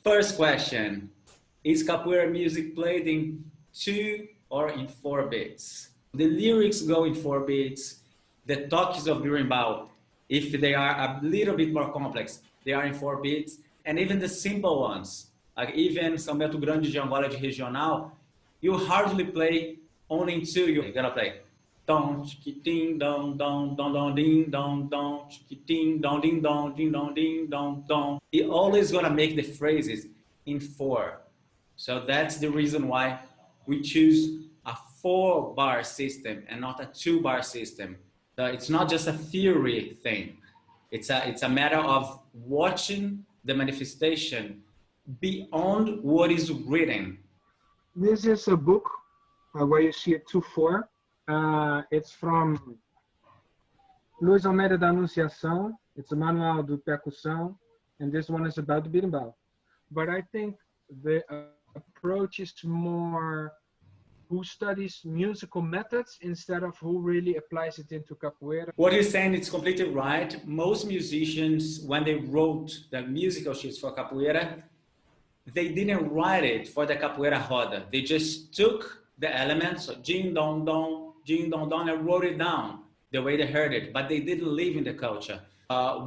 First question, is capoeira music played in 2 or in 4 beats? The lyrics go in 4 beats. The toques of berimbau, if they are a little bit more complex, they are in 4 beats. And even the simple ones, like even São Bento Grande de Angola de Regional, you hardly play only in 2. You're gonna play don, ding, don, don, don, don, ding, don, don, ding, don, ding, don, ding, don, ding, don, don. It always gonna make the phrases in 4. So that's the reason why we choose a 4-bar system and not a 2-bar system. So it's not just a theory thing. It's a matter of watching the manifestation beyond what is written. This is a book where you see it 2/4. It's from Luiz Almeida da Anunciação. It's a manual do percussão, and this one is about the berimbau. But I think the approach is more who studies musical methods instead of who really applies it into capoeira. What you're saying is completely right. Most musicians, when they wrote the musical sheets for capoeira, they didn't write it for the capoeira roda. They just took the elements, so jing dong dong, and wrote it down the way they heard it, but they didn't live in the culture.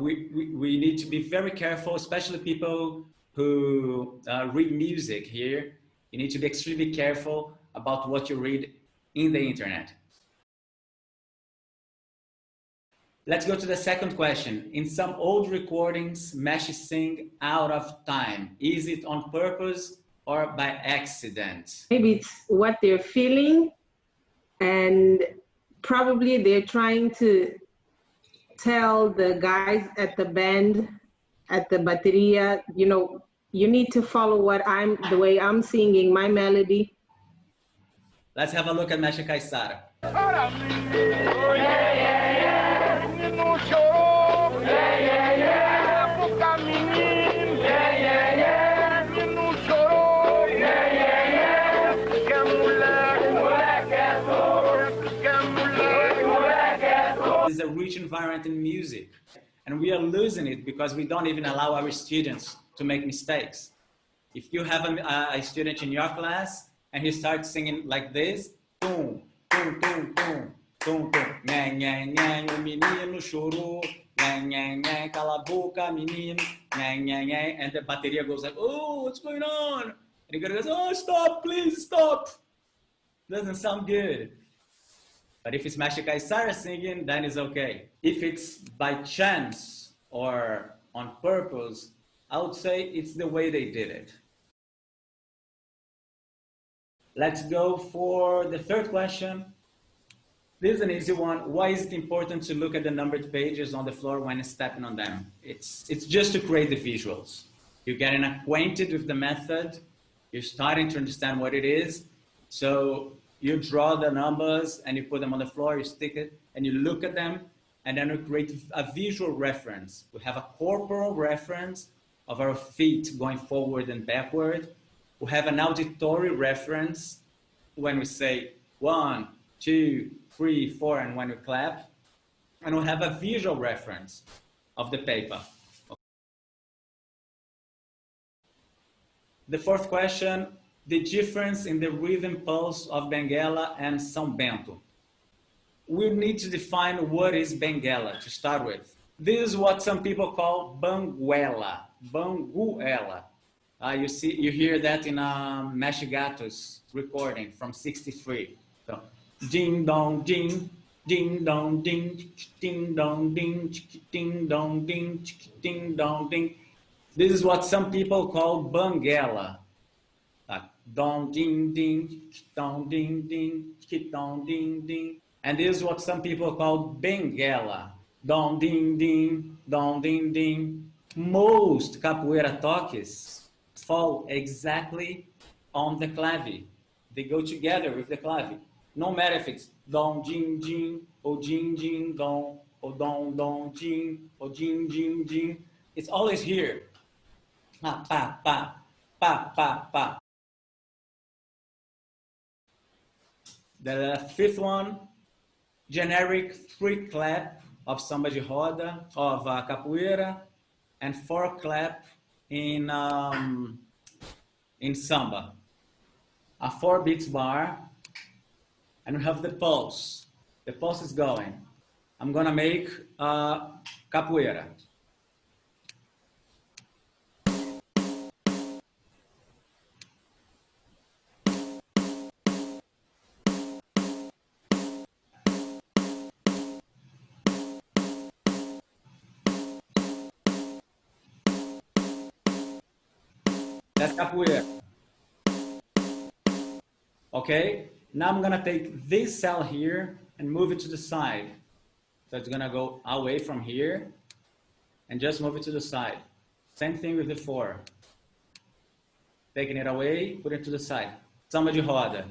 We need to be very careful, especially people who read music here. You need to be extremely careful about what you read in the internet. Let's go to the second question. In some old recordings, Mesh sing out of time. Is it on purpose or by accident? Maybe it's what they're feeling, and probably they're trying to tell the guys at the band, at the bateria, you know, you need to follow the way I'm singing my melody. Let's have a look at Mesh Caissara. There's a rich environment in music, and we are losing it because we don't even allow our students to make mistakes. If you have a student in your class and he starts singing like this, tum, tum, tum, tum, tum, tum, nhé, nhé, nhé, o menino chorou, nhé, nhé, nhé, cala a boca, menino, nhé, nhé, nhé, and the bateria goes like, oh, what's going on? And he goes, oh, stop, please, stop. Doesn't sound good. But if it's Mesh Caissara singing, then it's okay. If it's by chance or on purpose, I would say it's the way they did it. Let's go for the third question. This is an easy one. Why is it important to look at the numbered pages on the floor when stepping on them? It's just to create the visuals. You're getting acquainted with the method. You're starting to understand what it is. So you draw the numbers and you put them on the floor, you stick it, and you look at them, and then we create a visual reference. We have a corporal reference of our feet going forward and backward. We have an auditory reference when we say 1, 2, 3, 4, and when we clap. And we have a visual reference of the paper. The fourth question, the difference in the rhythm pulse of Benguela and São Bento. We need to define what is Benguela to start with. This is what some people call Banguela. Banguela. You hear that in Mesh Gatos recording from '63. So, ding dong ding, ding dong ding, ding dong ding, ding dong ding, ding dong ding. This is what some people call Banguela. Dong ding ding, dong ding ding, dong ding ding. And this is what some people call Benguela. Dong ding ding, dong ding ding. Most capoeira toques fall exactly on the clave. They go together with the clave. No matter if it's dong jing jing, or jing jing dong, or dong dong jing, or jing jing jing. It's always here. Pa pa pa, pa pa pa. The fifth one, generic 3 clap of samba de roda, of capoeira, and 4 clap in samba. A 4 beats bar, and we have the pulse. The pulse is going. I'm gonna make capoeira. That's capoeira. Okay, now I'm gonna take this cell here and move it to the side. So it's gonna go away from here and just move it to the side. Same thing with the 4. Taking it away, put it to the side. Samba de roda.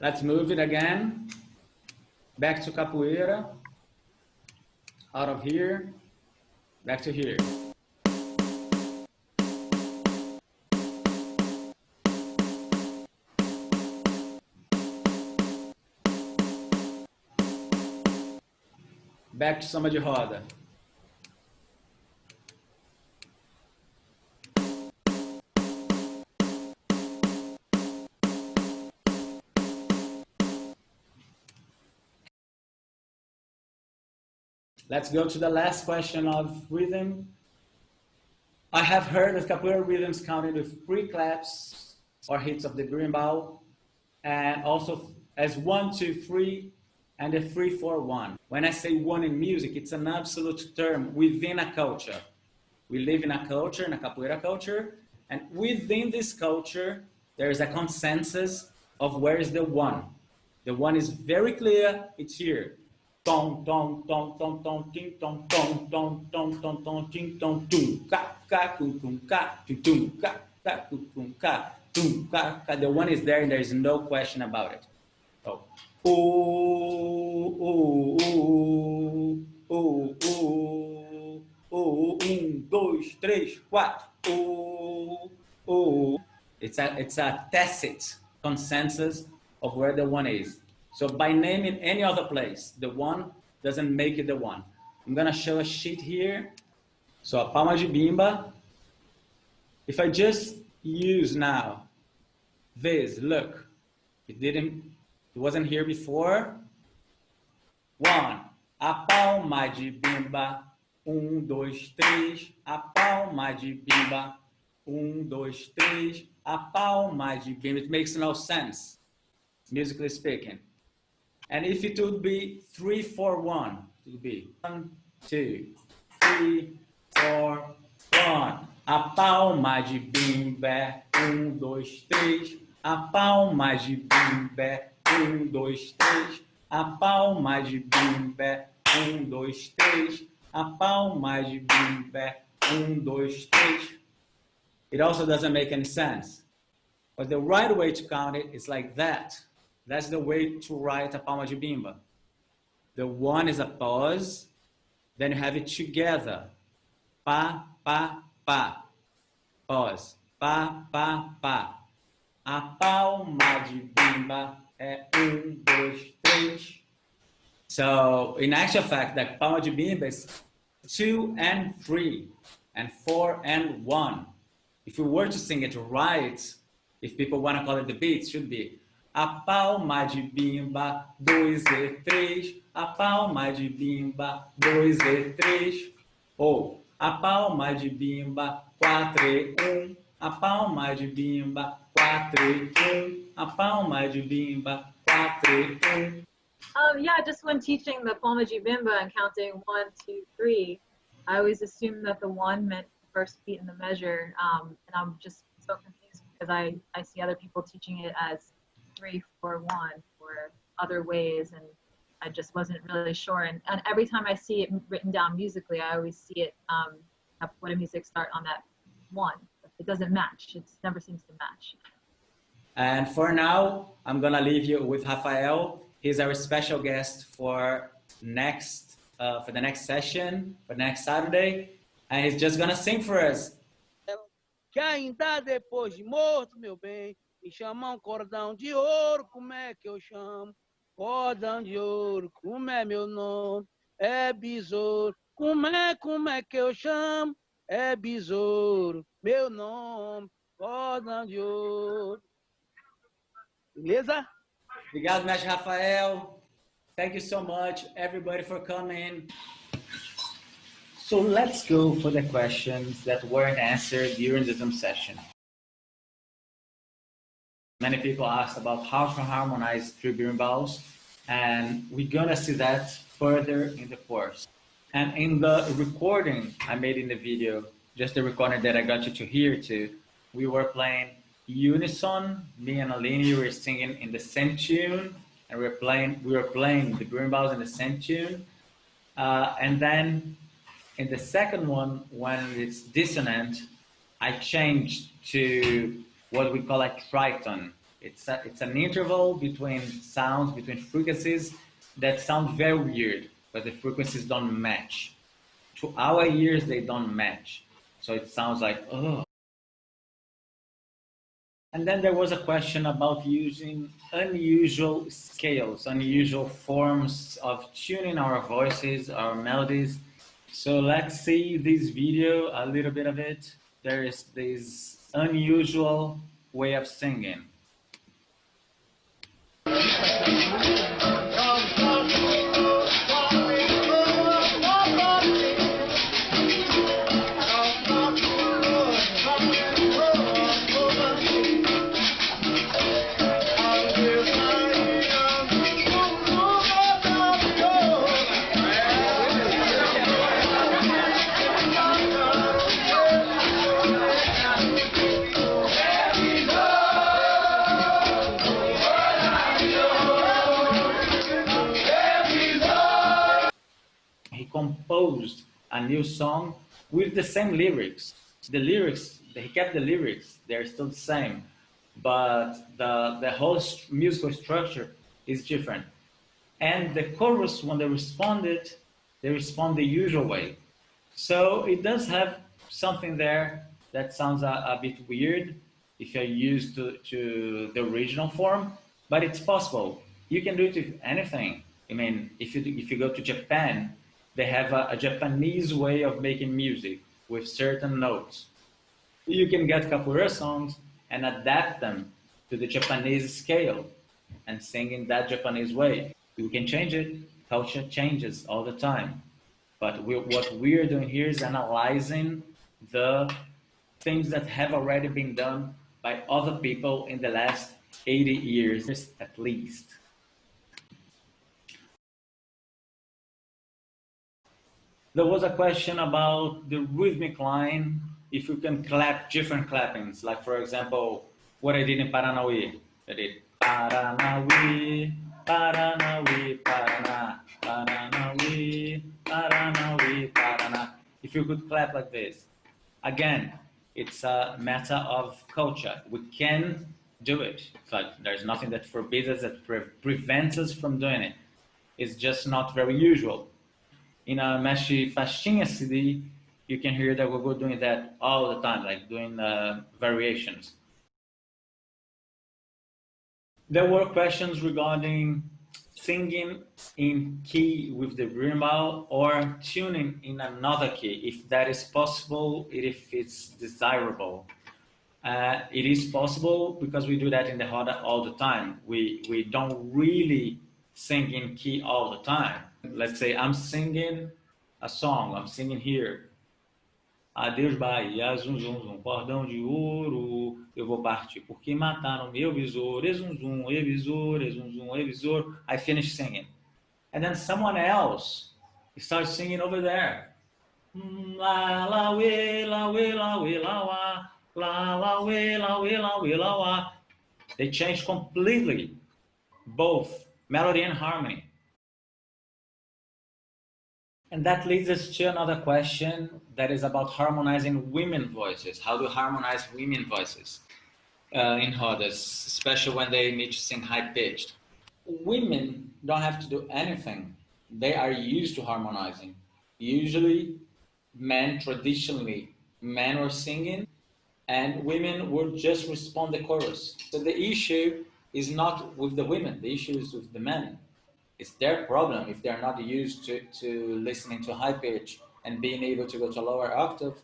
Let's move it again. Back to capoeira. Out of here. Back to here. Back to samba de roda. Let's go to the last question of rhythm. I have heard that capoeira rhythms counted with 3 claps or hits of the berimbau, and also as 1, 2, 3, and a 3, 4, 1. When I say 1 in music, it's an absolute term within a culture. We live in a culture, in a capoeira culture, and within this culture, there is a consensus of where is the 1. The 1 is very clear, it's here. Tom, tom, tom, tom, tom, ting, tom, tom, tom, tom, tom, tom, ting, tom, tum, ka, ka, kum, ka, tum, ka, kum, ka, tum, ka. The 1 is there, and there is no question about it. So, oh, oh, oh, oh, oh, oh, 1, 2, 3, 4, oh, oh. It's a tacit consensus of where the 1 is. So by naming any other place, the 1 doesn't make it the 1. I'm gonna show a sheet here. So a palma de bimba. If I just use now this, look, it wasn't here before. 1, a palma de bimba. 1, 2, 3, a palma de bimba. 1, 2, 3, a palma de bimba. It makes no sense, musically speaking. And if it would be 3, 4, 1, it would be 1, 2, 3, 4, 1. A palma de bimba, 1, 2, 3. A palma de bimba, 1, 2, 3. A palma de bimba, 1, 2, 3. A palma de bimba, 1, 2, 3. It also doesn't make any sense. But the right way to count it is like that. That's the way to write a palma de bimba. The 1 is a pause, then you have it together. Pa, pa, pa. Pause. Pa, pa, pa. A palma de bimba é 1, 2, 3. So, in actual fact, the palma de bimba is 2 and 3, and 4 and 1. If we were to sing it right, if people want to call it the beat, it should be a palma de bimba, 2 e 3. A palma de bimba, 2 e 3. Ou a palma de bimba, 4 e 1. A palma de bimba, 4 e 1. A palma de bimba, 4 e 1. Yeah, just when teaching the palma de bimba and counting 1, 2, 3, I always assumed that the 1 meant the first beat in the measure, and I'm just so confused because I see other people teaching it as 3, 4, 1 or other ways, and I just wasn't really sure. And every time I see it written down musically, I always see it what a music start on that 1. It doesn't match. It never seems to match. And for now, I'm gonna leave you with Rafael. He's our special guest for the next session, for next Saturday, and he's just gonna sing for us. Que ainda depois de morto, meu bem, me chamam cordão de ouro, como é que eu chamo? Cordão de ouro, como é meu nome? É besouro, como é que eu chamo? É besouro, meu nome, cordão de ouro. Beleza? Obrigado, Mestre Rafael. Thank you so much, everybody, for coming. So let's go for the questions that weren't answered during the Zoom session. Many people asked about how to harmonize three berimbauls, and we're gonna see that further in the course. And in the recording I made in the video, just the recording that I got you to hear too, we were playing unison. Me and Aline were singing in the same tune, and we were playing the berimbauls in the same tune. And then in the second one, when it's dissonant, I changed to what we call a triton. It's an interval between sounds, between frequencies that sound very weird, but the frequencies don't match. To our ears, they don't match. So it sounds like, oh. And then there was a question about using unusual scales, unusual forms of tuning our voices, our melodies. So let's see this video, a little bit of it. There is this unusual way of singing. Composed a new song with the same lyrics. He kept the lyrics, they're still the same, but the whole musical structure is different. And the chorus, when they respond the usual way. So it does have something there that sounds a bit weird if you're used to the original form, but it's possible. You can do it with anything. I mean, if you go to Japan, they have a Japanese way of making music with certain notes. You can get capoeira songs and adapt them to the Japanese scale and sing in that Japanese way. You can change it. Culture changes all the time. But what we're doing here is analyzing the things that have already been done by other people in the last 80 years at least. There was a question about the rhythmic line, if you can clap different clappings, like for example, what I did in Paranauê. I did Paranauê, Paranauê, Paraná, Paranauê, Paranauê, Paraná. If you could clap like this. Again, it's a matter of culture. We can do it. But there's nothing that forbids us, that prevents us from doing it. It's just not very usual. In a Mestre Pastinha CD, you can hear that we're doing that all the time, like doing variations. There were questions regarding singing in key with the berimbau or tuning in another key, if that is possible, if it's desirable. It is possible because we do that in the roda all the time. We don't really sing in key all the time. Let's say I'm singing a song, I'm singing here. Adeus Bahia, zum zum zum, cordão de ouro, eu vou partir porque mataram meu besouro, e zum zum, e besouro, e zum zum, e besouro. I finish singing. And then someone else starts singing over there. La la we la we la we la wa, la la we la we la we la wa. They change completely, both melody and harmony. And that leads us to another question that is about harmonizing women voices. How to harmonize women voices? in rodas, especially when they need to sing high pitched. Women don't have to do anything. They are used to harmonizing. Usually, traditionally, men were singing and women would just respond the chorus. So the issue is not with the women, the issue is with the men. It's their problem if they're not used to listening to high pitch and being able to go to lower octave.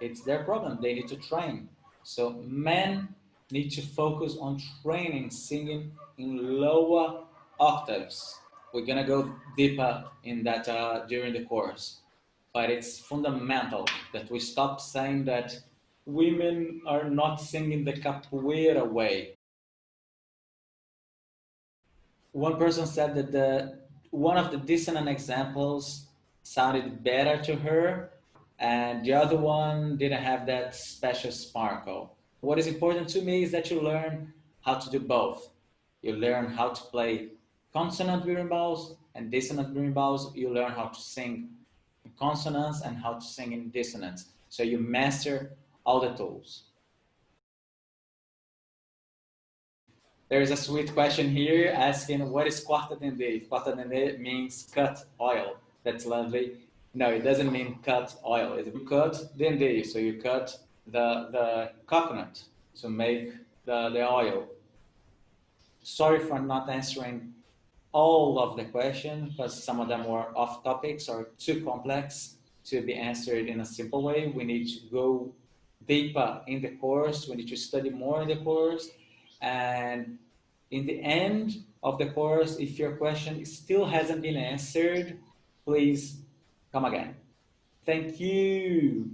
It's their problem. They need to train. So men need to focus on training singing in lower octaves. We're gonna go deeper in that during the course, but it's fundamental that we stop saying that women are not singing the capoeira way. One person said that one of the dissonant examples sounded better to her, and the other one didn't have that special sparkle. What is important to me is that you learn how to do both. You learn how to play consonant berimbau and dissonant berimbau. You learn how to sing in consonants and how to sing in dissonance. So you master all the tools. There is a sweet question here asking, what is quarta dendê? Quarta dendê means cut oil. That's lovely. No, it doesn't mean cut oil. It cut dendê, so you cut the coconut to make the oil. Sorry for not answering all of the questions because some of them were off topics or too complex to be answered in a simple way. We need to go deeper in the course. We need to study more in the course. And in the end of the course, if your question still hasn't been answered, please come again. Thank you.